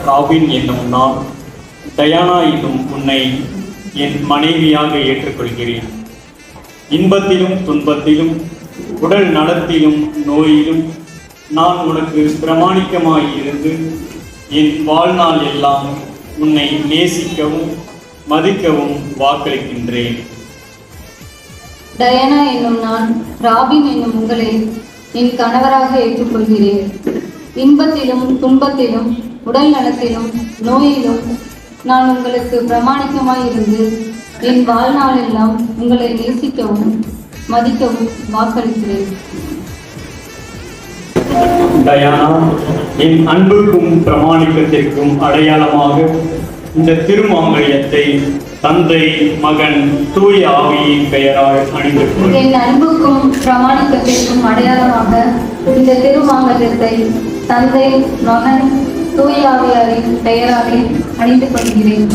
Robin என்னும் நான் Diana என்னும் உன்னை என் மனைவியாக ஏற்றுக்கொள்கிறேன். இன்பத்திலும் துன்பத்திலும் உடல் நலத்திலும் நோயிலும் நான் உனக்கு பிரமாணிக்கமாயிருந்து என் வாழ்நாள் எல்லாம் உன்னை நேசிக்கவும் மதிக்கவும் வாக்களிக்கின்றேன். டயானா என்னும் நான் ராபின் என்னும் உங்களை என் கணவராக ஏற்றுக்கொள்கிறேன். இன்பத்திலும் துன்பத்திலும் உடல் நலத்திலும் நோயிலும் நான் உங்களுக்கு பிரமாணிக்கமாயிருந்து என் வாழ்நாளெல்லாம் உங்களை நேசிக்கவும் மதிக்கவும் வாக்களிக்கிறேன். டயானா, என் அன்புக்கும் பிரமாணிக்கத்திற்கும் அடையாளமாக இந்த திருமாங்கல்யத்தை தந்தை, மகன், தூய ஆவியின் பெயரால் அணிந்து கொள். என் அன்புக்கும் பிரமாணிக்கத்திற்கும் அடையாளமாக இந்த திருமாங்கல்யத்தை தந்தை, மகன், தூய ஆவியாரின் பெயராலே அணிந்து கொள்கிறேன்.